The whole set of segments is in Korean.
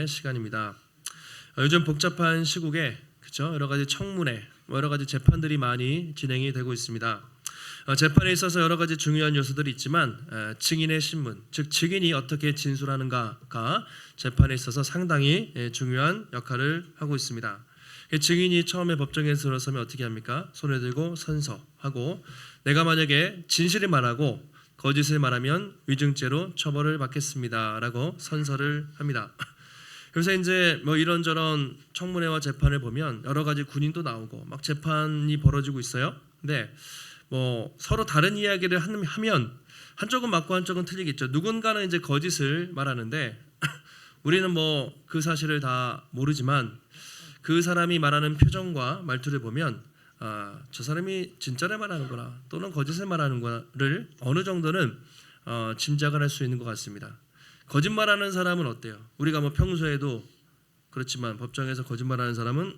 시간입니다. 요즘 복잡한 시국에 그렇죠? 여러 가지 청문회, 여러 가지 재판들이 많이 진행이 되고 있습니다. 재판에 있어서 여러 가지 중요한 요소들이 있지만 증인의 신문, 즉 증인이 어떻게 진술하는가가 재판에 있어서 상당히 중요한 역할을 하고 있습니다. 증인이 처음에 법정에 들어서면 어떻게 합니까? 손을 들고 선서하고 내가 만약에 진실을 말하고 거짓을 말하면 위증죄로 처벌을 받겠습니다라고 선서를 합니다. 그래서 이제 뭐 이런저런 청문회와 재판을 보면 여러 가지 군인도 나오고 막 재판이 벌어지고 있어요. 근데 뭐 서로 다른 이야기를 하면 한쪽은 맞고 한쪽은 틀리겠죠. 누군가는 이제 거짓을 말하는데 우리는 뭐 그 사실을 다 모르지만 그 사람이 말하는 표정과 말투를 보면 저 사람이 진짜를 말하는구나 또는 거짓을 말하는구나를 어느 정도는 짐작을 할 수 있는 것 같습니다. 거짓말하는 사람은 어때요? 우리가 뭐 평소에도 그렇지만 법정에서 거짓말하는 사람은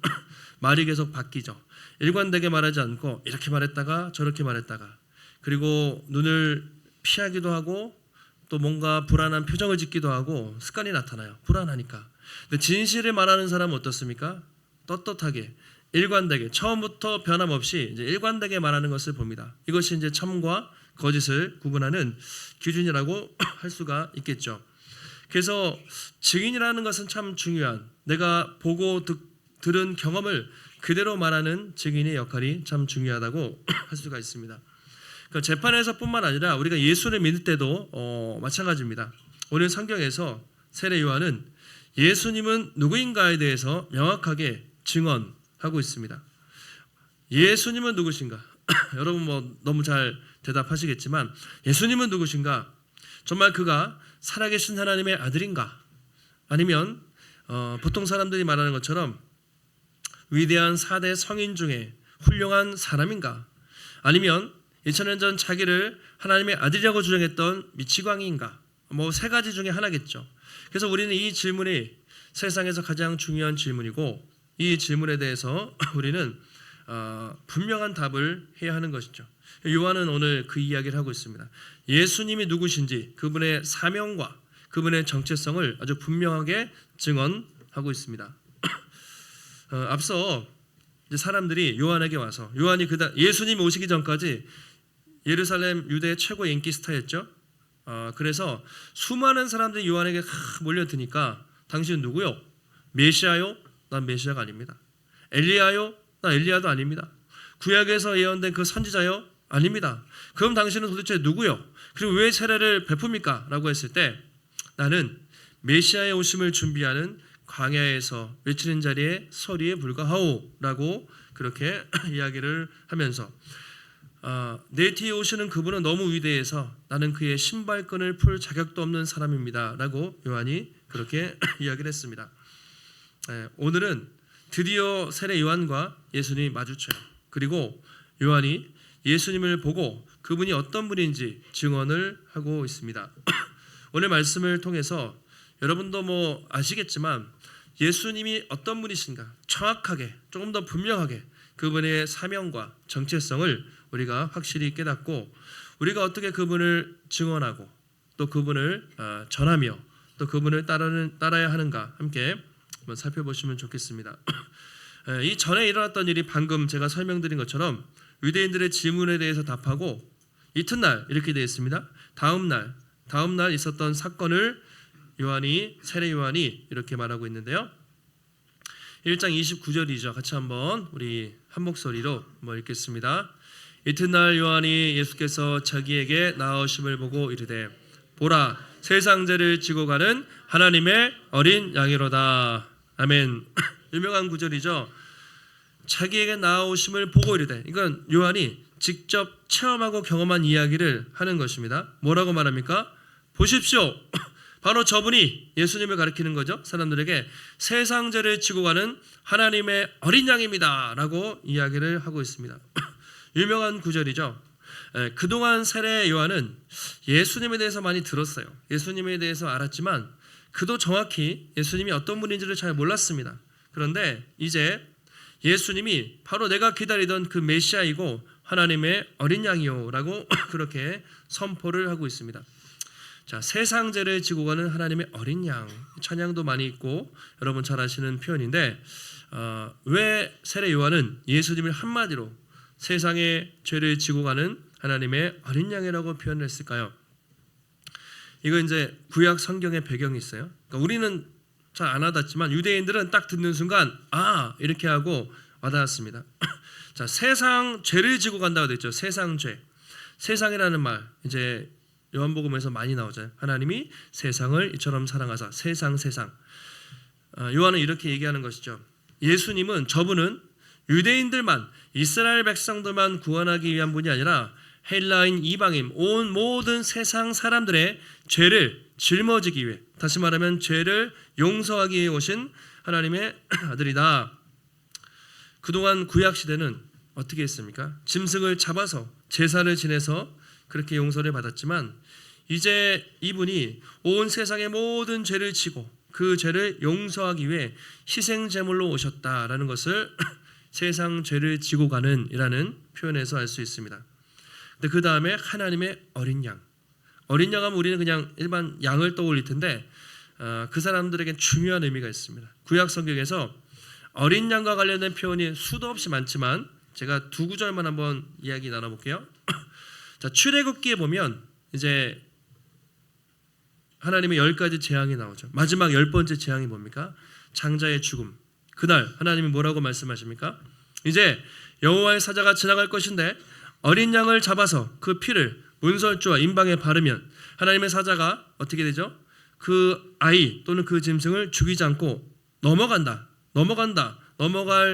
말이 계속 바뀌죠. 일관되게 말하지 않고 이렇게 말했다가 저렇게 말했다가 그리고 눈을 피하기도 하고 또 뭔가 불안한 표정을 짓기도 하고 습관이 나타나요. 불안하니까. 근데 진실을 말하는 사람은 어떻습니까? 떳떳하게 일관되게 처음부터 변함없이 이제 일관되게 말하는 것을 봅니다. 이것이 이제 참과 거짓을 구분하는 기준이라고 할 수가 있겠죠. 그래서 증인이라는 것은 참 중요한 내가 보고 들은 경험을 그대로 말하는 증인의 역할이 참 중요하다고 할 수가 있습니다. 그러니까 재판에서뿐만 아니라 우리가 예수를 믿을 때도 마찬가지입니다. 오늘 성경에서 세례 요한은 예수님은 누구인가에 대해서 명확하게 증언하고 있습니다. 예수님은 누구신가? 여러분 뭐 너무 잘 대답하시겠지만 예수님은 누구신가? 정말 그가 살아계신 하나님의 아들인가? 아니면 보통 사람들이 말하는 것처럼 위대한 4대 성인 중에 훌륭한 사람인가? 아니면 2000년 전 자기를 하나님의 아들이라고 주장했던 미치광이인가? 뭐 세 가지 중에 하나겠죠. 그래서 우리는 이 질문이 세상에서 가장 중요한 질문이고 이 질문에 대해서 우리는 분명한 답을 해야 하는 것이죠. 요한은 오늘 그 이야기를 하고 있습니다. 예수님이 누구신지 그분의 사명과 그분의 정체성을 아주 분명하게 증언하고 있습니다. 앞서 이제 사람들이 요한에게 와서 요한이 예수님이 오시기 전까지 예루살렘 유대의 최고 인기 스타였죠. 그래서 수많은 사람들이 요한에게 몰려드니까 당신은 누구요? 메시아요? 난 메시아가 아닙니다. 엘리야요? 난 엘리야도 아닙니다. 구약에서 예언된 그 선지자요? 아닙니다. 그럼 당신은 도대체 누구요? 그리고 왜 세례를 베풉니까? 라고 했을 때 나는 메시아의 오심을 준비하는 광야에서 외치는 자리에 소리에 불과하오 라고 그렇게 이야기를 하면서 내 뒤에 오시는 그분은 너무 위대해서 나는 그의 신발끈을 풀 자격도 없는 사람입니다 라고 요한이 그렇게 이야기를 했습니다. 오늘은 드디어 세례 요한과 예수님이 마주쳐요. 그리고 요한이 예수님을 보고 그분이 어떤 분인지 증언을 하고 있습니다. 오늘 말씀을 통해서 여러분도 뭐 아시겠지만 예수님이 어떤 분이신가 정확하게 조금 더 분명하게 그분의 사명과 정체성을 우리가 확실히 깨닫고 우리가 어떻게 그분을 증언하고 또 그분을 전하며 또 그분을 따라야 하는가 함께 한번 살펴보시면 좋겠습니다. 이 전에 일어났던 일이 방금 제가 설명드린 것처럼 유대인들의 질문에 대해서 답하고 이튿날 이렇게 되어 있습니다. 다음 날 있었던 사건을 세례 요한이 이렇게 말하고 있는데요. 1장 29절이죠. 같이 한번 우리 한 목소리로 한번 읽겠습니다. 이튿날 요한이 예수께서 자기에게 나오심을 보고 이르되 보라 세상 죄를 지고 가는 하나님의 어린 양이로다. 아멘. 유명한 구절이죠. 자기에게 나오심을 보고 이르되 이건 요한이 직접 체험하고 경험한 이야기를 하는 것입니다. 뭐라고 말합니까? 보십시오. 바로 저분이 예수님을 가리키는 거죠. 사람들에게 세상 죄를 지고 가는 하나님의 어린 양입니다 라고 이야기를 하고 있습니다. 유명한 구절이죠. 그동안 세례 요한은 예수님에 대해서 많이 들었어요. 예수님에 대해서 알았지만 그도 정확히 예수님이 어떤 분인지를 잘 몰랐습니다. 그런데 이제 예수님이 바로 내가 기다리던 그 메시아이고 하나님의 어린 양이요 라고 그렇게 선포를 하고 있습니다. 자, 세상 죄를 지고 가는 하나님의 어린 양, 찬양도 많이 있고 여러분 잘 아시는 표현인데 왜 세례 요한은 예수님을 한마디로 세상의 죄를 지고 가는 하나님의 어린 양이라고 표현을 했을까요? 이거 이제 구약 성경의 배경이 있어요. 그러니까 우리는 잘 안 와닿지만 유대인들은 딱 듣는 순간 이렇게 하고 와닿았습니다. 자, 세상 죄를 지고 간다고 됐죠. 세상 죄. 세상이라는 말 이제 요한복음에서 많이 나오잖아요. 하나님이 세상을 이처럼 사랑하사 세상. 요한은 이렇게 얘기하는 것이죠. 예수님은 저분은 유대인들만 이스라엘 백성들만 구원하기 위한 분이 아니라 헬라인 이방인 온 모든 세상 사람들의 죄를 짊어지기 위해 다시 말하면 죄를 용서하기 위해 오신 하나님의 아들이다. 그동안 구약시대는 어떻게 했습니까? 짐승을 잡아서 제사를 지내서 그렇게 용서를 받았지만 이제 이분이 온 세상의 모든 죄를 지고 그 죄를 용서하기 위해 희생제물로 오셨다라는 것을 세상 죄를 지고 가는 이라는 표현에서 알 수 있습니다. 근데 그 다음에 하나님의 어린 양. 어린 양 하면 우리는 그냥 일반 양을 떠올릴 텐데 그 사람들에겐 중요한 의미가 있습니다. 구약 성경에서 어린 양과 관련된 표현이 수도 없이 많지만 제가 두 구절만 한번 이야기 나눠볼게요. 자, 출애굽기에 보면 이제 하나님의 10가지 재앙이 나오죠. 마지막 10번째 재앙이 뭡니까? 장자의 죽음. 그날 하나님이 뭐라고 말씀하십니까? 이제 여호와의 사자가 지나갈 것인데 어린 양을 잡아서 그 피를 문설주와 임방에 바르면 하나님의 사자가 어떻게 되죠? 그 아이 또는 그 짐승을 죽이지 않고 넘어갈 넘어갈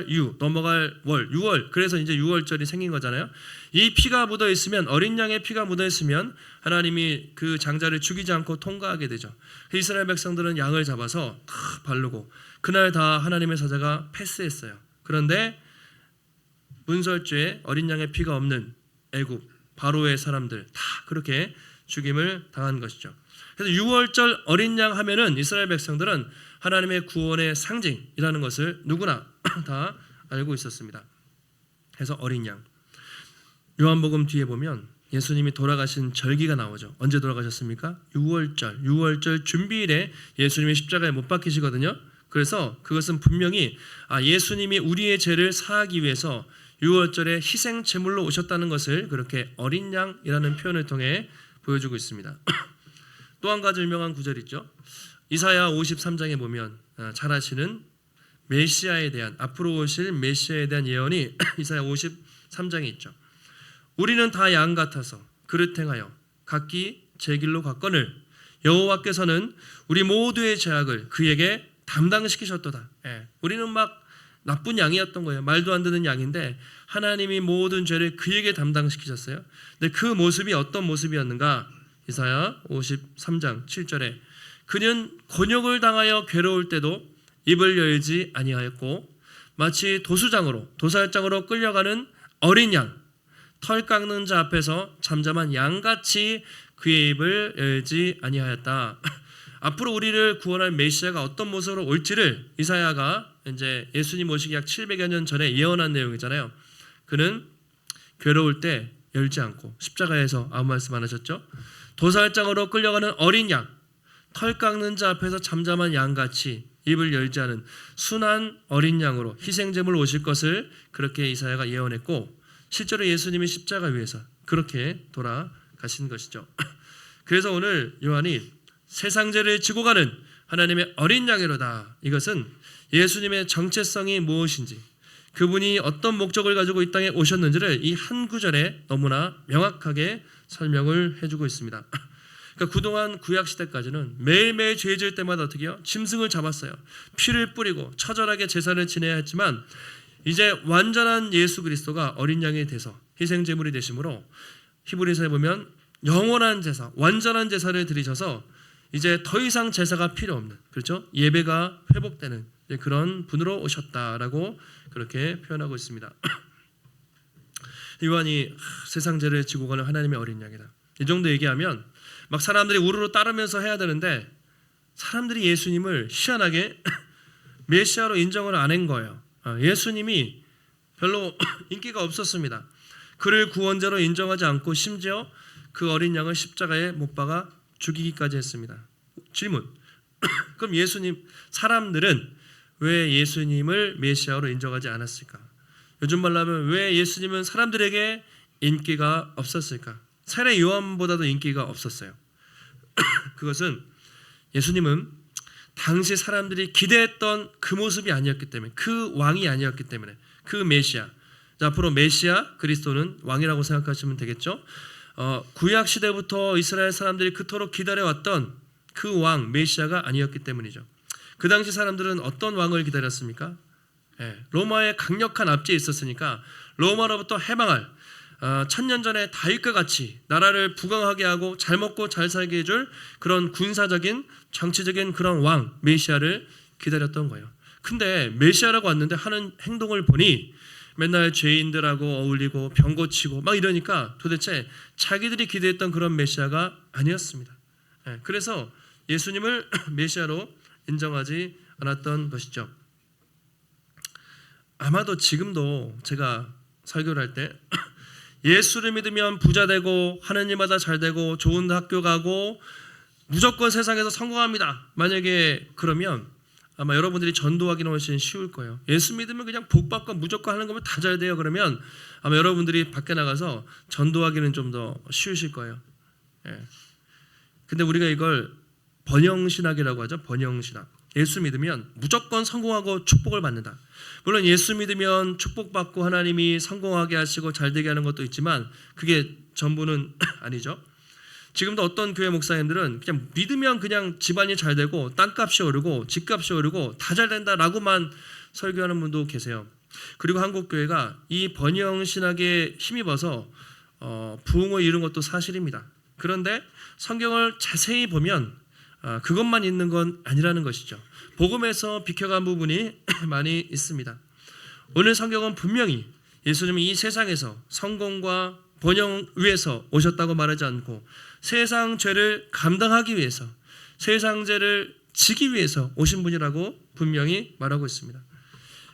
월, 6월. 그래서 이제 6월절이 생긴 거잖아요. 이 피가 묻어 있으면 어린 양의 피가 묻어 있으면 하나님이 그 장자를 죽이지 않고 통과하게 되죠. 이스라엘 백성들은 양을 잡아서 다 바르고 그날 다 하나님의 사자가 패스했어요. 그런데 문설주에 어린 양의 피가 없는 애굽 바로의 사람들 다 그렇게 죽임을 당한 것이죠. 그래서 6월절 어린 양 하면은 이스라엘 백성들은 하나님의 구원의 상징이라는 것을 누구나 다 알고 있었습니다. 그래서 어린 양. 요한복음 뒤에 보면 예수님이 돌아가신 절기가 나오죠. 언제 돌아가셨습니까? 6월절 준비일에 예수님이 십자가에 못 박히시거든요. 그래서 그것은 분명히 예수님이 우리의 죄를 사하기 위해서 6월절에 희생 제물로 오셨다는 것을 그렇게 어린 양이라는 표현을 통해 보여주고 있습니다. 또 한 가지 유명한 구절이 있죠. 이사야 53장에 보면 잘 아시는 메시아에 대한 앞으로 오실 메시아에 대한 예언이 이사야 53장에 있죠. 우리는 다 양 같아서 그릇 행하여 각기 제 길로 갔거늘 여호와께서는 우리 모두의 죄악을 그에게 담당시키셨도다. 우리는 막 나쁜 양이었던 거예요. 말도 안 되는 양인데 하나님이 모든 죄를 그에게 담당시키셨어요. 근데 그 모습이 어떤 모습이었는가? 이사야 53장 7절에 그는 곤욕을 당하여 괴로울 때도 입을 열지 아니하였고 마치 도살장으로 끌려가는 어린 양, 털 깎는 자 앞에서 잠잠한 양같이 그의 입을 열지 아니하였다. 앞으로 우리를 구원할 메시아가 어떤 모습으로 올지를 이사야가 이제 예수님 오시기 약 700여 년 전에 예언한 내용이잖아요. 그는 괴로울 때 열지 않고 십자가에서 아무 말씀 안 하셨죠. 도살장으로 끌려가는 어린 양, 털 깎는 자 앞에서 잠잠한 양같이 입을 열지 않은 순한 어린 양으로 희생제물로 오실 것을 그렇게 이사야가 예언했고 실제로 예수님이 십자가 위에서 그렇게 돌아가신 것이죠. 그래서 오늘 요한이 세상 죄를 지고 가는 하나님의 어린 양이로다. 이것은 예수님의 정체성이 무엇인지 그분이 어떤 목적을 가지고 이 땅에 오셨는지를 이 한 구절에 너무나 명확하게 설명을 해주고 있습니다. 그러니까 그동안 구약시대까지는 매일매일 죄 지을 때마다 어떻게 해요? 짐승을 잡았어요. 피를 뿌리고 처절하게 제사를 지내야 했지만 이제 완전한 예수 그리스도가 어린 양이 돼서 희생제물이 되심으로 히브리서에 보면 영원한 제사, 완전한 제사를 드리셔서 이제 더 이상 제사가 필요 없는, 그렇죠? 예배가 회복되는 그런 분으로 오셨다라고 그렇게 표현하고 있습니다. 요한이 세상 죄를 지고 가는 하나님의 어린 양이다. 이 정도 얘기하면 막 사람들이 우르르 따르면서 해야 되는데 사람들이 예수님을 희한하게 메시아로 인정을 안 한 거예요. 예수님이 별로 인기가 없었습니다. 그를 구원자로 인정하지 않고 심지어 그 어린 양을 십자가에 못 박아 죽이기까지 했습니다. 질문. 그럼 사람들은 왜 예수님을 메시아로 인정하지 않았을까? 요즘 말로 하면 왜 예수님은 사람들에게 인기가 없었을까? 차라리 요한보다도 인기가 없었어요. 그것은 예수님은 당시 사람들이 기대했던 그 모습이 아니었기 때문에, 그 왕이 아니었기 때문에, 그 메시아. 자, 앞으로 메시아 그리스도는 왕이라고 생각하시면 되겠죠. 구약 시대부터 이스라엘 사람들이 그토록 기다려왔던 그 왕 메시아가 아니었기 때문이죠. 그 당시 사람들은 어떤 왕을 기다렸습니까? 로마의 강력한 압제에 있었으니까 로마로부터 해방할 1000년 전에 다윗과 같이 나라를 부강하게 하고 잘 먹고 잘 살게 해줄 그런 군사적인 정치적인 그런 왕 메시아를 기다렸던 거예요. 근데 메시아라고 왔는데 하는 행동을 보니 맨날 죄인들하고 어울리고 병 고치고 막 이러니까 도대체 자기들이 기대했던 그런 메시아가 아니었습니다. 그래서 예수님을 메시아로 인정하지 않았던 것이죠. 아마도 지금도 제가 설교를 할 때 예수를 믿으면 부자 되고 하는 일마다 잘 되고 좋은 학교 가고 무조건 세상에서 성공합니다. 만약에 그러면 아마 여러분들이 전도하기는 훨씬 쉬울 거예요. 예수 믿으면 그냥 복 받고 무조건 하는 거면 다 잘 돼요. 그러면 아마 여러분들이 밖에 나가서 전도하기는 좀 더 쉬우실 거예요. 근데 우리가 이걸 번영신학이라고 하죠. 번영신학. 예수 믿으면 무조건 성공하고 축복을 받는다. 물론 예수 믿으면 축복받고 하나님이 성공하게 하시고 잘되게 하는 것도 있지만 그게 전부는 아니죠. 지금도 어떤 교회 목사님들은 그냥 믿으면 그냥 집안이 잘 되고 땅값이 오르고 집값이 오르고 다 잘 된다라고만 설교하는 분도 계세요. 그리고 한국 교회가 이 번영신학에 힘입어서 부흥을 이룬 것도 사실입니다. 그런데 성경을 자세히 보면 그것만 있는 건 아니라는 것이죠. 복음에서 비켜간 부분이 많이 있습니다. 오늘 성경은 분명히 예수님이 이 세상에서 성공과 번영 위해서 오셨다고 말하지 않고 세상 죄를 감당하기 위해서, 세상 죄를 지기 위해서 오신 분이라고 분명히 말하고 있습니다.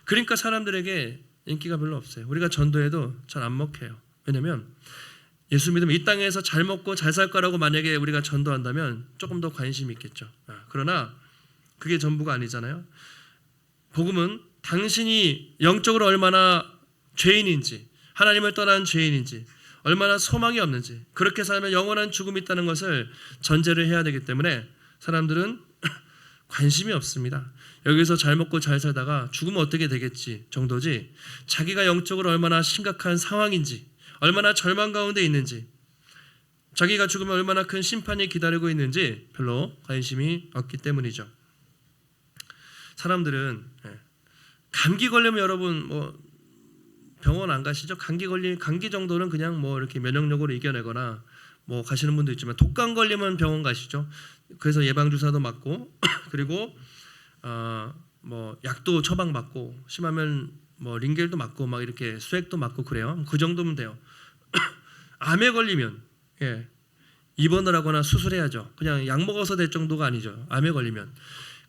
그러니까 사람들에게 인기가 별로 없어요. 우리가 전도해도 잘 안 먹혀요. 왜냐하면 예수 믿으면 이 땅에서 잘 먹고 잘 살 거라고 만약에 우리가 전도한다면 조금 더 관심이 있겠죠. 그러나 그게 전부가 아니잖아요. 복음은 당신이 영적으로 얼마나 죄인인지, 하나님을 떠난 죄인인지, 얼마나 소망이 없는지, 그렇게 살면 영원한 죽음이 있다는 것을 전제를 해야 되기 때문에 사람들은 관심이 없습니다. 여기서 잘 먹고 잘 살다가 죽으면 어떻게 되겠지 정도지, 자기가 영적으로 얼마나 심각한 상황인지, 얼마나 절망 가운데 있는지, 자기가 죽으면 얼마나 큰 심판이 기다리고 있는지 별로 관심이 없기 때문이죠. 사람들은 감기 걸리면 여러분 병원 안 가시죠? 감기 정도는 그냥 이렇게 면역력으로 이겨내거나 가시는 분도 있지만 독감 걸리면 병원 가시죠. 그래서 예방 주사도 맞고 그리고 약도 처방 받고 심하면 링겔도 맞고 막 이렇게 수액도 맞고 그래요. 그 정도면 돼요. 암에 걸리면 입원을 하거나 수술해야죠. 그냥 약 먹어서 될 정도가 아니죠. 암에 걸리면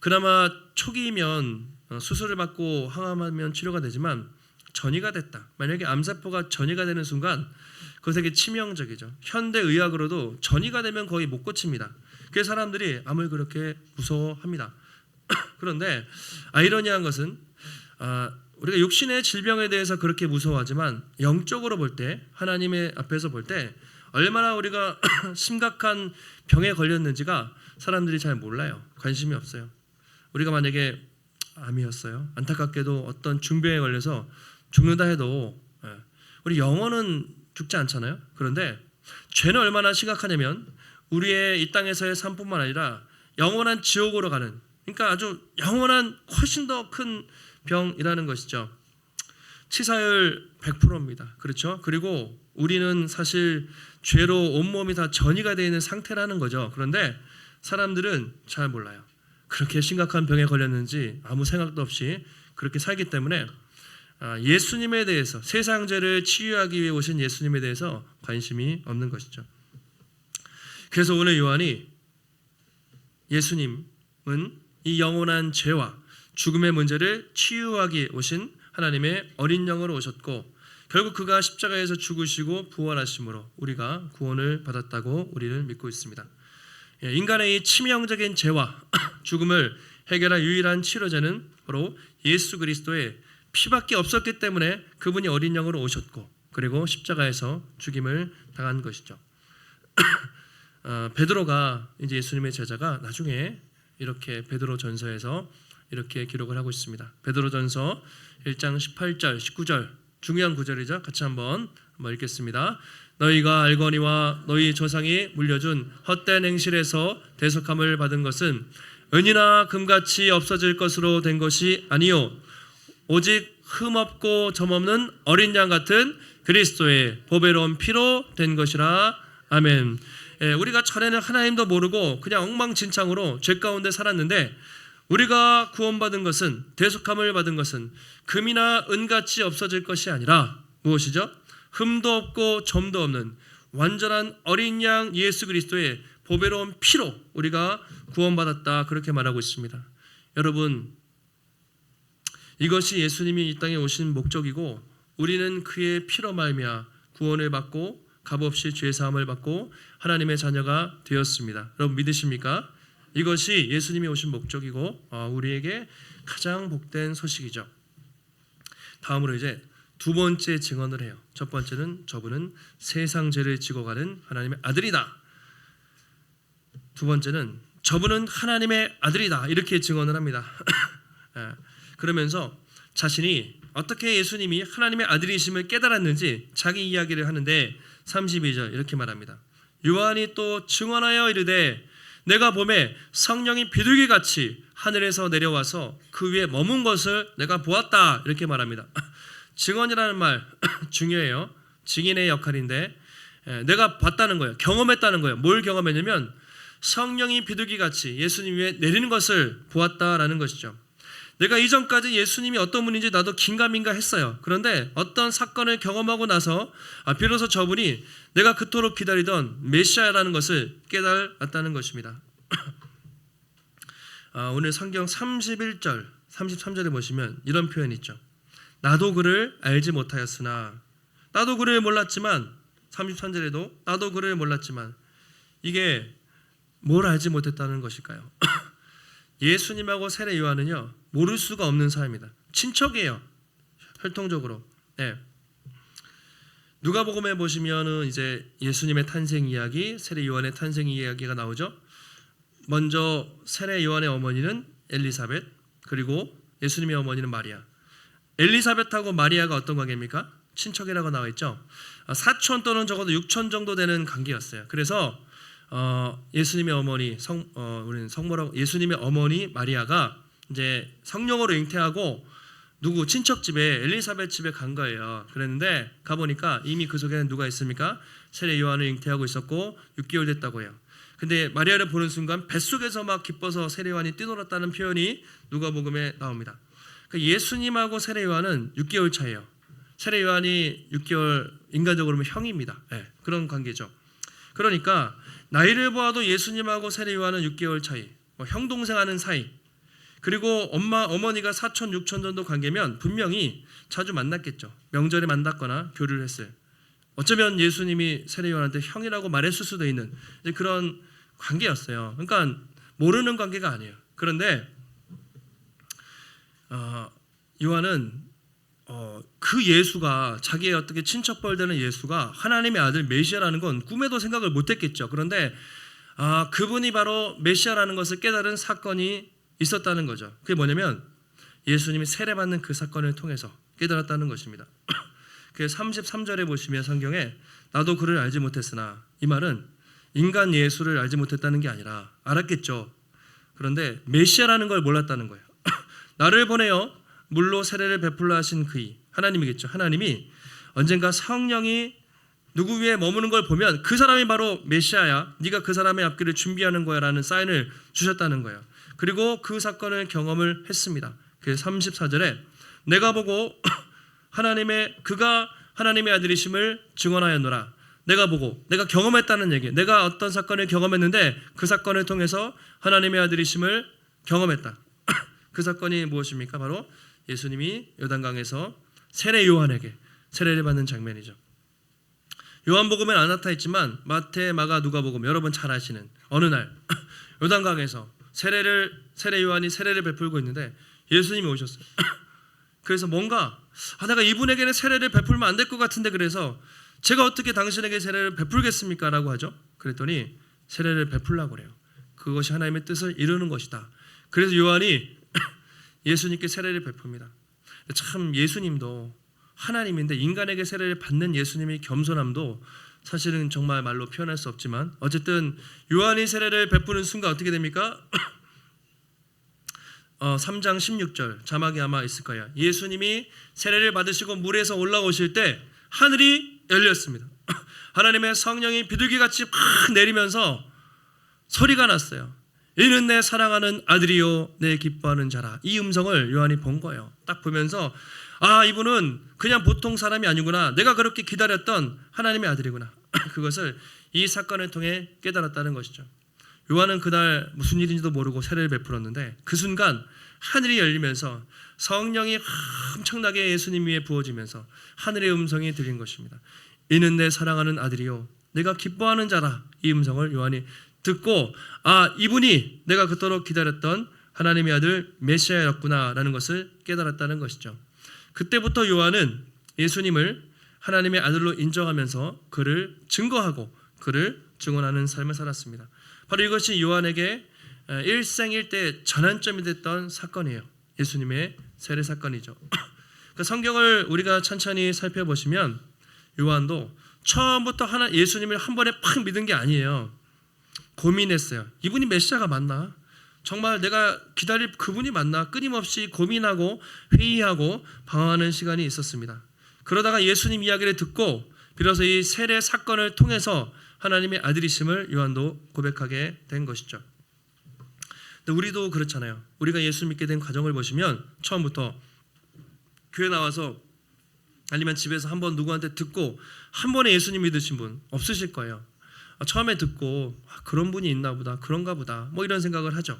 그나마 초기이면 수술을 받고 항암하면 치료가 되지만 전이가 됐다. 만약에 암세포가 전이가 되는 순간 그건 되게 치명적이죠. 현대 의학으로도 전이가 되면 거의 못 고칩니다. 그래서 사람들이 암을 그렇게 무서워합니다. 그런데 아이러니한 것은 우리가 육신의 질병에 대해서 그렇게 무서워하지만 영적으로 볼 때, 하나님의 앞에서 볼 때 얼마나 우리가 심각한 병에 걸렸는지가 사람들이 잘 몰라요. 관심이 없어요. 우리가 만약에 암이었어요. 안타깝게도 어떤 중병에 걸려서 죽는다 해도 우리 영혼은 죽지 않잖아요. 그런데 죄는 얼마나 심각하냐면 우리의 이 땅에서의 삶뿐만 아니라 영원한 지옥으로 가는, 그러니까 아주 영원한 훨씬 더 큰 병이라는 것이죠. 치사율 100%입니다. 그렇죠? 그리고 우리는 사실 죄로 온몸이 다 전이가 되어 있는 상태라는 거죠. 그런데 사람들은 잘 몰라요. 그렇게 심각한 병에 걸렸는지 아무 생각도 없이 그렇게 살기 때문에 예수님에 대해서, 세상 죄를 치유하기 위해 오신 예수님에 대해서 관심이 없는 것이죠. 그래서 오늘 요한이 예수님은 이 영원한 죄와 죽음의 문제를 치유하기 오신 하나님의 어린 영으로 오셨고, 결국 그가 십자가에서 죽으시고 부활하심으로 우리가 구원을 받았다고 우리는 믿고 있습니다. 인간의 이 치명적인 죄와 죽음을 해결할 유일한 치료제는 바로 예수 그리스도의 피밖에 없었기 때문에 그분이 어린 양으로 오셨고 그리고 십자가에서 죽임을 당한 것이죠. 베드로가 이제 예수님의 제자가 나중에 이렇게 베드로전서에서 이렇게 기록을 하고 있습니다. 베드로전서 1장 18절, 19절 중요한 구절이죠. 같이 한번 읽겠습니다. 너희가 알거니와 너희 조상이 물려준 헛된 행실에서 대속함을 받은 것은 은이나 금같이 없어질 것으로 된 것이 아니요 오직 흠없고 점없는 어린 양 같은 그리스도의 보배로운 피로 된 것이라. 아멘. 우리가 전에는 하나님도 모르고 그냥 엉망진창으로 죄 가운데 살았는데 우리가 구원받은 것은, 대속함을 받은 것은 금이나 은같이 없어질 것이 아니라 무엇이죠? 흠도 없고 점도 없는 완전한 어린 양 예수 그리스도의 보배로운 피로 우리가 구원받았다, 그렇게 말하고 있습니다. 여러분, 이것이 예수님이 이 땅에 오신 목적이고 우리는 그의 피로 말미암아 구원을 받고 값없이 죄 사함을 받고 하나님의 자녀가 되었습니다. 여러분 믿으십니까? 이것이 예수님이 오신 목적이고 우리에게 가장 복된 소식이죠. 다음으로 이제 두 번째 증언을 해요. 첫 번째는 저분은 세상 죄를 지고 가는 하나님의 아들이다. 두 번째는 저분은 하나님의 아들이다, 이렇게 증언을 합니다. 그러면서 자신이 어떻게 예수님이 하나님의 아들이심을 깨달았는지 자기 이야기를 하는데 32절 이렇게 말합니다. 요한이 또 증언하여 이르되 내가 보매 성령이 비둘기같이 하늘에서 내려와서 그 위에 머문 것을 내가 보았다, 이렇게 말합니다. 증언이라는 말 중요해요. 증인의 역할인데 내가 봤다는 거예요. 경험했다는 거예요. 뭘 경험했냐면 성령이 비둘기같이 예수님 위에 내리는 것을 보았다라는 것이죠. 내가 이전까지 예수님이 어떤 분인지 나도 긴가민가 했어요. 그런데 어떤 사건을 경험하고 나서 비로소 저분이 내가 그토록 기다리던 메시아라는 것을 깨달았다는 것입니다. 오늘 성경 31절, 33절에 보시면 이런 표현이 있죠. 나도 그를 알지 못하였으나, 나도 그를 몰랐지만, 33절에도 나도 그를 몰랐지만, 이게 뭘 알지 못했다는 것일까요? 예수님하고 세례 요한은요 모를 수가 없는 사람입니다. 친척이에요. 혈통적으로. 네. 누가복음에 보시면은 이제 예수님의 탄생 이야기, 세례 요한의 탄생 이야기가 나오죠. 먼저 세례 요한의 어머니는 엘리사벳, 그리고 예수님의 어머니는 마리아. 엘리사벳하고 마리아가 어떤 관계입니까? 친척이라고 나와 있죠. 사촌 또는 적어도 육촌 정도 되는 관계였어요. 그래서 예수님의 어머니 우리는 성모라고, 예수님의 어머니 마리아가 이제 성령으로 잉태하고 누구 친척 집에, 엘리사벳 집에 간 거예요. 그랬는데 가보니까 이미 그 속에는 누가 있습니까? 세례 요한을 잉태하고 있었고 6개월 됐다고 해요. 근데 마리아를 보는 순간 뱃속에서 막 기뻐서 세례 요한이 뛰놀았다는 표현이 누가복음에 나옵니다. 그러니까 예수님하고 세례 요한은 6개월 차이에요. 세례 요한이 6개월, 인간적으로 보면 형입니다. 네, 그런 관계죠. 그러니까 나이를 보아도 예수님하고 세례 요한은 6개월 차이, 형 동생 하는 사이. 그리고 어머니가 사촌, 육촌 정도 관계면 분명히 자주 만났겠죠. 명절에 만났거나 교류를 했어요. 어쩌면 예수님이 세례 요한한테 형이라고 말했을 수도 있는 그런 관계였어요. 그러니까 모르는 관계가 아니에요. 그런데 요한은 그 예수가, 자기의 어떻게 친척벌되는 예수가 하나님의 아들 메시아라는 건 꿈에도 생각을 못했겠죠. 그런데 그분이 바로 메시아라는 것을 깨달은 사건이 있었다는 거죠. 그게 뭐냐면 예수님이 세례받는 그 사건을 통해서 깨달았다는 것입니다. 그 33절에 보시면 성경에 나도 그를 알지 못했으나, 이 말은 인간 예수를 알지 못했다는 게 아니라 알았겠죠. 그런데 메시아라는 걸 몰랐다는 거예요. 나를 보내어 물로 세례를 베풀라 하신 그이, 하나님이겠죠. 하나님이 언젠가 성령이 누구 위에 머무는 걸 보면 그 사람이 바로 메시아야, 네가 그 사람의 앞길을 준비하는 거야 라는 사인을 주셨다는 거예요. 그리고 그 사건을 경험을 했습니다. 그 34절에 내가 보고 그가 하나님의 아들이심을 증언하였노라. 내가 보고, 내가 경험했다는 얘기, 내가 어떤 사건을 경험했는데 그 사건을 통해서 하나님의 아들이심을 경험했다. 그 사건이 무엇입니까? 바로 예수님이 요단강에서 세례 요한에게 세례를 받는 장면이죠. 요한복음엔 안 나타있지만 마태, 마가, 누가복음 여러분 잘 아시는 어느 날 요단강에서 세례 요한이 세례를 베풀고 있는데 예수님이 오셨어요. 그래서 뭔가 내가 이분에게는 세례를 베풀면 안 될 것 같은데 그래서 제가 어떻게 당신에게 세례를 베풀겠습니까? 라고 하죠. 그랬더니 세례를 베풀라고 그래요. 그것이 하나님의 뜻을 이루는 것이다. 그래서 요한이 예수님께 세례를 베풉니다. 참 예수님도 하나님인데 인간에게 세례를 받는 예수님의 겸손함도 사실은 정말 말로 표현할 수 없지만 어쨌든 요한이 세례를 베푸는 순간 어떻게 됩니까? 3장 16절 자막이 아마 있을 거예요. 예수님이 세례를 받으시고 물에서 올라오실 때 하늘이 열렸습니다. 하나님의 성령이 비둘기같이 팍 내리면서 소리가 났어요. 이는 내 사랑하는 아들이요 내 기뻐하는 자라. 이 음성을 요한이 본 거예요. 딱 보면서 이분은 그냥 보통 사람이 아니구나. 내가 그렇게 기다렸던 하나님의 아들이구나. 그것을 이 사건을 통해 깨달았다는 것이죠. 요한은 그날 무슨 일인지도 모르고 세례를 베풀었는데 그 순간 하늘이 열리면서 성령이 엄청나게 예수님 위에 부어지면서 하늘의 음성이 들린 것입니다. 이는 내 사랑하는 아들이요 내가 기뻐하는 자라. 이 음성을 요한이 듣고 이분이 내가 그토록 기다렸던 하나님의 아들 메시아였구나 라는 것을 깨달았다는 것이죠. 그때부터 요한은 예수님을 하나님의 아들로 인정하면서 그를 증거하고 그를 증언하는 삶을 살았습니다. 바로 이것이 요한에게 일생일대 전환점이 됐던 사건이에요. 예수님의 세례 사건이죠. 그 성경을 우리가 천천히 살펴보시면 요한도 처음부터 예수님을 한 번에 팍 믿은 게 아니에요. 고민했어요. 이분이 메시아가 맞나? 정말 내가 기다릴 그분이 맞나? 끊임없이 고민하고 회의하고 방황하는 시간이 있었습니다. 그러다가 예수님 이야기를 듣고 비로소 이 세례 사건을 통해서 하나님의 아들이심을 요한도 고백하게 된 것이죠. 근데 우리도 그렇잖아요. 우리가 예수 믿게 된 과정을 보시면 처음부터 교회 나와서 아니면 집에서 한번 누구한테 듣고 한 번에 예수님 믿으신 분 없으실 거예요. 처음에 듣고 그런 분이 있나 보다, 그런가 보다 뭐 이런 생각을 하죠.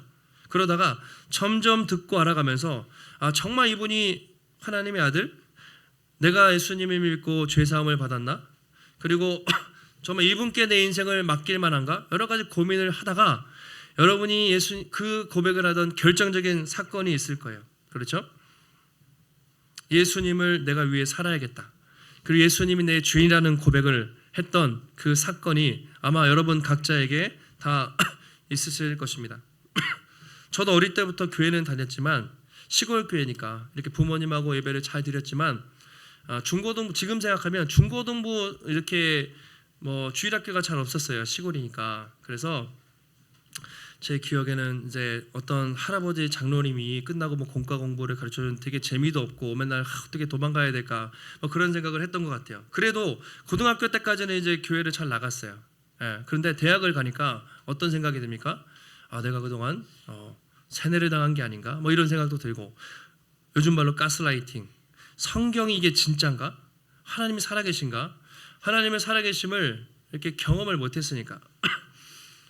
그러다가 점점 듣고 알아가면서 정말 이분이 하나님의 아들? 내가 예수님을 믿고 죄사함을 받았나? 그리고 정말 이분께 내 인생을 맡길 만한가? 여러 가지 고민을 하다가 여러분이 그 고백을 하던 결정적인 사건이 있을 거예요. 그렇죠? 예수님을 내가 위해 살아야겠다. 그리고 예수님이 내 주인이라는 고백을 했던 그 사건이 아마 여러분 각자에게 다 있으실 것입니다. 저도 어릴 때부터 교회는 다녔지만 시골 교회니까 이렇게 부모님하고 예배를 잘 드렸지만 중고등부 지금 생각하면 중고등부 이렇게 뭐 주일학교가 잘 없었어요. 시골이니까. 그래서 제 기억에는 이제 어떤 할아버지 장로님이 끝나고 뭐 공과 공부를 가르쳐주는 되게 재미도 없고 맨날 어떻게 도망가야 될까 뭐 그런 생각을 했던 것 같아요. 그래도 고등학교 때까지는 이제 교회를 잘 나갔어요. 그런데 대학을 가니까 어떤 생각이 듭니까? 내가 그동안 세뇌를 당한 게 아닌가 뭐 이런 생각도 들고 요즘 말로 가스라이팅 성경이 이게 진짠가? 하나님이 살아계신가? 하나님의 살아계심을 이렇게 경험을 못했으니까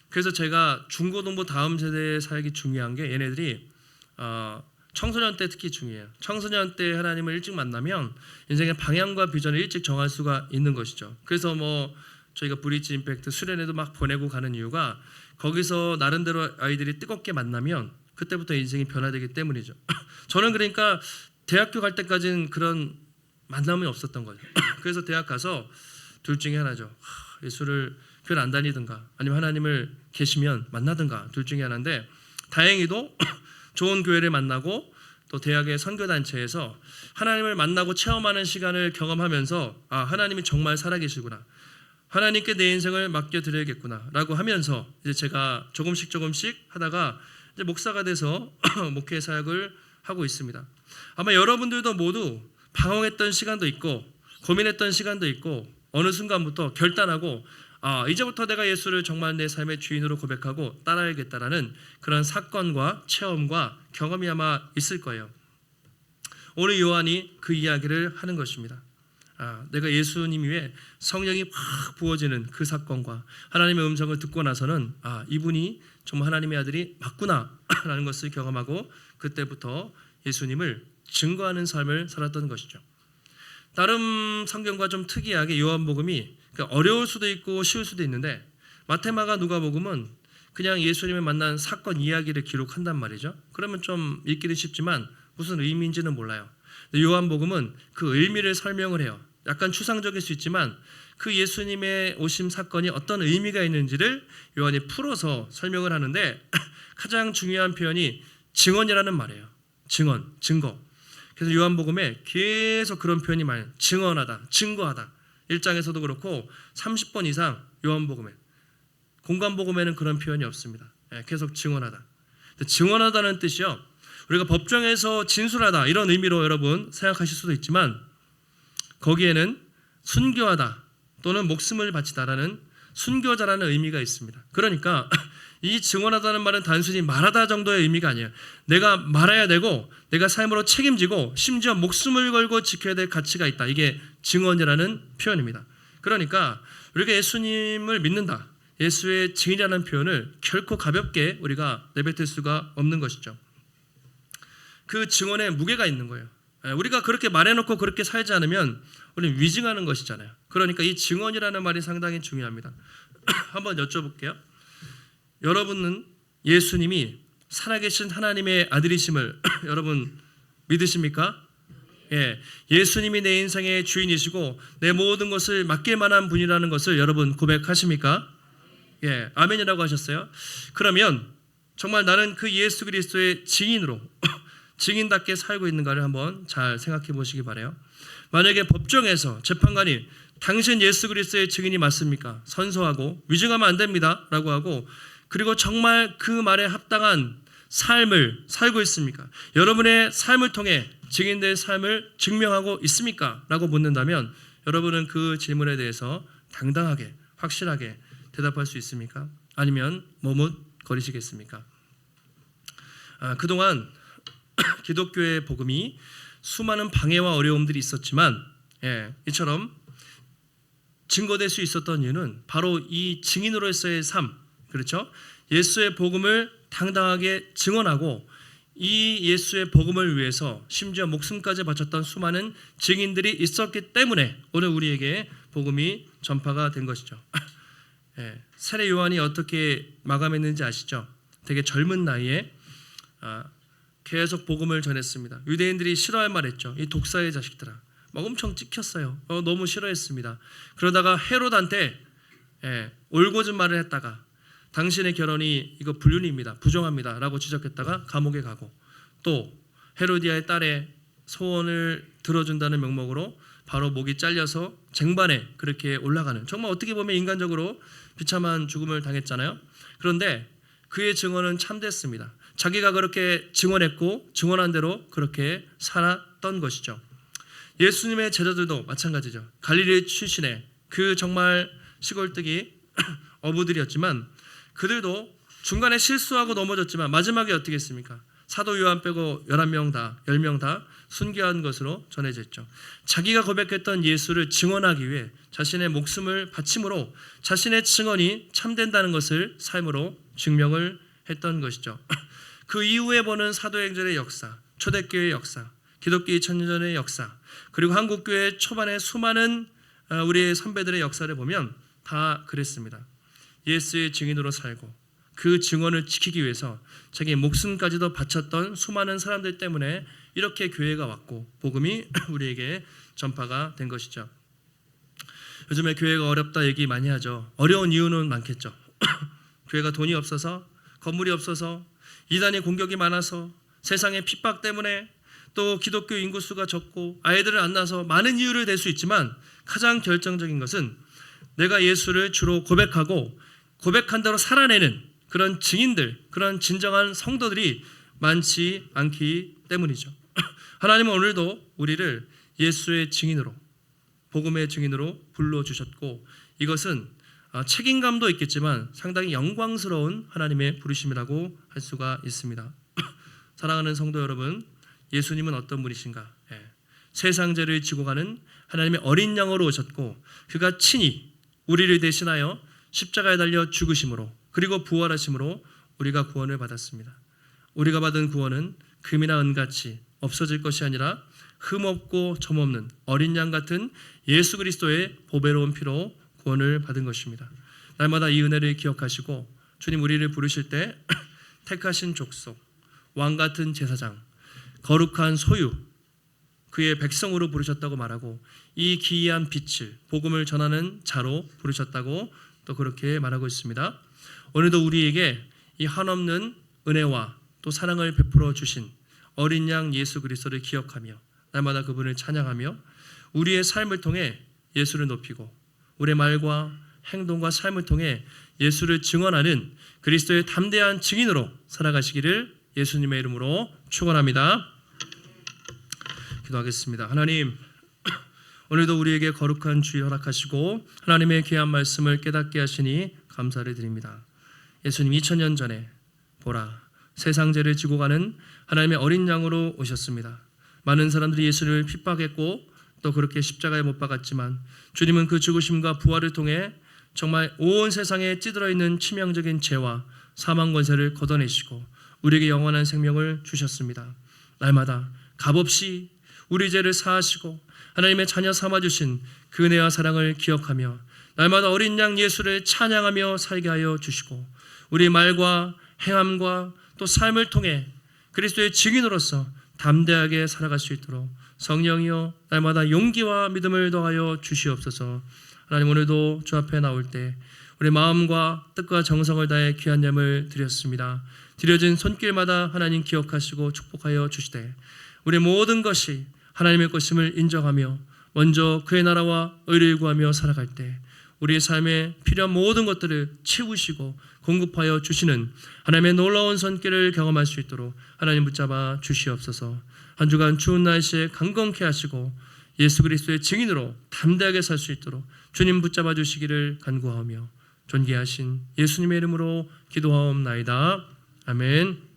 그래서 제가 중고등부 다음 세대에 살기 중요한 게 얘네들이 청소년 때 특히 중요해요. 청소년 때 하나님을 일찍 만나면 인생의 방향과 비전을 일찍 정할 수가 있는 것이죠. 그래서 뭐 저희가 브릿지 임팩트 수련회도 막 보내고 가는 이유가 거기서 나름대로 아이들이 뜨겁게 만나면 그때부터 인생이 변화되기 때문이죠. 저는 그러니까 대학교 갈 때까지는 그런 만남이 없었던 거죠. 그래서 대학 가서 둘 중에 하나죠. 예수를 교회를 안 다니든가 아니면 하나님을 계시면 만나든가 둘 중에 하나인데 다행히도 좋은 교회를 만나고 또 대학의 선교단체에서 하나님을 만나고 체험하는 시간을 경험하면서 하나님이 정말 살아계시구나. 하나님께 내 인생을 맡겨드려야겠구나 라고 하면서 이제 제가 조금씩 하다가 이제 목사가 돼서 목회 사역을 하고 있습니다. 아마 여러분들도 모두 방황했던 시간도 있고 고민했던 시간도 있고 어느 순간부터 결단하고 이제부터 내가 예수를 정말 내 삶의 주인으로 고백하고 따라야겠다라는 그런 사건과 체험과 경험이 아마 있을 거예요. 오늘 요한이 그 이야기를 하는 것입니다. 내가 예수님 위에 성령이 확 부어지는 그 사건과 하나님의 음성을 듣고 나서는 이분이 정말 하나님의 아들이 맞구나 라는 것을 경험하고 그때부터 예수님을 증거하는 삶을 살았던 것이죠. 다른 성경과 좀 특이하게 요한복음이 어려울 수도 있고 쉬울 수도 있는데 마태마가 누가복음은 그냥 예수님을 만난 사건 이야기를 기록한단 말이죠. 그러면 좀 읽기도 쉽지만 무슨 의미인지는 몰라요. 요한복음은 그 의미를 설명을 해요. 약간 추상적일 수 있지만 그 예수님의 오심 사건이 어떤 의미가 있는지를 요한이 풀어서 설명을 하는데 가장 중요한 표현이 증언이라는 말이에요. 증언, 증거. 그래서 요한복음에 계속 그런 표현이 많아요. 증언하다, 증거하다. 1장에서도 그렇고 30번 이상 요한복음에, 공관복음에는 그런 표현이 없습니다. 계속 증언하다. 증언하다는 뜻이요, 우리가 법정에서 진술하다 이런 의미로 여러분 생각하실 수도 있지만 거기에는 순교하다 또는 목숨을 바치다라는 순교자라는 의미가 있습니다. 그러니까 이 증언하다는 말은 단순히 말하다 정도의 의미가 아니에요. 내가 말해야 되고 내가 삶으로 책임지고 심지어 목숨을 걸고 지켜야 될 가치가 있다. 이게 증언이라는 표현입니다. 그러니까 우리가 예수님을 믿는다, 예수의 증인이라는 표현을 결코 가볍게 우리가 내뱉을 수가 없는 것이죠. 그 증언에 무게가 있는 거예요. 우리가 그렇게 말해놓고 그렇게 살지 않으면 우리는 위증하는 것이잖아요. 그러니까 이 증언이라는 말이 상당히 중요합니다. 한번 여쭤볼게요. 여러분은 예수님이 살아계신 하나님의 아들이심을 여러분 믿으십니까? 예, 예수님이 내 인생의 주인이시고 내 모든 것을 맡길 만한 분이라는 것을 여러분 고백하십니까? 예, 아멘이라고 하셨어요. 그러면 정말 나는 그 예수 그리스도의 증인으로 증인답게 살고 있는가를 한번 잘 생각해 보시기 바라요. 만약에 법정에서 재판관이 당신 예수 그리스도의 증인이 맞습니까? 선서하고 위증하면 안 됩니다 라고 하고, 그리고 정말 그 말에 합당한 삶을 살고 있습니까? 여러분의 삶을 통해 증인된 삶을 증명하고 있습니까? 라고 묻는다면 여러분은 그 질문에 대해서 당당하게 확실하게 대답할 수 있습니까? 아니면 머뭇거리시겠습니까? 그동안 기독교의 복음이 수많은 방해와 어려움들이 있었지만 이처럼 증거될 수 있었던 이유는 바로 이 증인으로서의 삶, 그렇죠? 예수의 복음을 당당하게 증언하고 이 예수의 복음을 위해서 심지어 목숨까지 바쳤던 수많은 증인들이 있었기 때문에 오늘 우리에게 복음이 전파가 된 것이죠. 세례 요한이 어떻게 마감했는지 아시죠? 되게 젊은 나이에 계속 복음을 전했습니다. 유대인들이 싫어할 말했죠. 이 독사의 자식들아, 막 엄청 찍혔어요. 너무 싫어했습니다. 그러다가 헤롯한테 올곧은 말을 했다가 당신의 결혼이 이거 불륜입니다, 부정합니다 라고 지적했다가 감옥에 가고, 또 헤로디아의 딸의 소원을 들어준다는 명목으로 바로 목이 잘려서 쟁반에 그렇게 올라가는, 정말 어떻게 보면 인간적으로 비참한 죽음을 당했잖아요. 그런데 그의 증언은 참됐습니다. 자기가 그렇게 증언했고 증언한 대로 그렇게 살았던 것이죠. 예수님의 제자들도 마찬가지죠. 갈릴리 출신의 그 정말 시골뜨기 어부들이었지만 그들도 중간에 실수하고 넘어졌지만 마지막에 어떻게 했습니까? 사도 요한 빼고 11명 다, 10명 다 순교한 것으로 전해져 있죠. 자기가 고백했던 예수를 증언하기 위해 자신의 목숨을 바침으로 자신의 증언이 참된다는 것을 삶으로 증명을 했던 것이죠. 그 이후에 보는 사도행전의 역사, 초대교회의 역사, 기독교 2000년의 역사, 그리고 한국교회 초반의 수많은 우리의 선배들의 역사를 보면 다 그랬습니다. 예수의 증인으로 살고 그 증언을 지키기 위해서 자기 목숨까지도 바쳤던 수많은 사람들 때문에 이렇게 교회가 왔고 복음이 우리에게 전파가 된 것이죠. 요즘에 교회가 어렵다 얘기 많이 하죠. 어려운 이유는 많겠죠. 교회가 돈이 없어서, 건물이 없어서, 이단의 공격이 많아서, 세상의 핍박 때문에, 또 기독교 인구수가 적고 아이들을 안 낳아서 많은 이유를 댈 수 있지만 가장 결정적인 것은 내가 예수를 주로 고백하고 고백한 대로 살아내는 그런 증인들, 그런 진정한 성도들이 많지 않기 때문이죠. 하나님은 오늘도 우리를 예수의 증인으로, 복음의 증인으로 불러주셨고 이것은 책임감도 있겠지만 상당히 영광스러운 하나님의 부르심이라고 할 수가 있습니다. 사랑하는 성도 여러분, 예수님은 어떤 분이신가? 세상 죄를 지고 가는 하나님의 어린 양으로 오셨고 그가 친히 우리를 대신하여 십자가에 달려 죽으심으로 그리고 부활하심으로 우리가 구원을 받았습니다. 우리가 받은 구원은 금이나 은같이 없어질 것이 아니라 흠없고 점없는 어린 양 같은 예수 그리스도의 보배로운 피로 구원을 받은 것입니다. 날마다 이 은혜를 기억하시고 주님 우리를 부르실 때 택하신 족속, 왕 같은 제사장, 거룩한 소유, 그의 백성으로 부르셨다고 말하고 이 기이한 빛을 복음을 전하는 자로 부르셨다고 또 그렇게 말하고 있습니다. 오늘도 우리에게 이 한없는 은혜와 또 사랑을 베풀어 주신 어린 양 예수 그리스도를 기억하며 날마다 그분을 찬양하며 우리의 삶을 통해 예수를 높이고 우리의 말과 행동과 삶을 통해 예수를 증언하는 그리스도의 담대한 증인으로 살아가시기를 예수님의 이름으로 축원합니다. 기도하겠습니다. 하나님, 오늘도 우리에게 거룩한 주일 허락하시고 하나님의 귀한 말씀을 깨닫게 하시니 감사를 드립니다. 예수님 2000년 전에 보라 세상 죄를 지고 가는 하나님의 어린 양으로 오셨습니다. 많은 사람들이 예수를 핍박했고 또 그렇게 십자가에 못 박았지만 주님은 그 죽으심과 부활을 통해 정말 온 세상에 찌들어 있는 치명적인 죄와 사망 권세를 걷어내시고 우리에게 영원한 생명을 주셨습니다. 날마다 값없이 우리 죄를 사하시고 하나님의 자녀 삼아주신 그 은혜와 사랑을 기억하며 날마다 어린 양 예수를 찬양하며 살게 하여 주시고 우리 말과 행함과 또 삶을 통해 그리스도의 증인으로서 담대하게 살아갈 수 있도록 성령이여 날마다 용기와 믿음을 더하여 주시옵소서. 하나님, 오늘도 주 앞에 나올 때 우리 마음과 뜻과 정성을 다해 귀한 예물 드렸습니다. 드려진 손길마다 하나님 기억하시고 축복하여 주시되 우리 모든 것이 하나님의 것임을 인정하며 먼저 그의 나라와 의를 구하며 살아갈 때 우리의 삶에 필요한 모든 것들을 채우시고 공급하여 주시는 하나님의 놀라운 손길을 경험할 수 있도록 하나님 붙잡아 주시옵소서. 한 주간 추운 날씨에 강건케 하시고 예수 그리스도의 증인으로 담대하게 살 수 있도록 주님 붙잡아 주시기를 간구하며 존귀하신 예수님의 이름으로 기도하옵나이다. 아멘.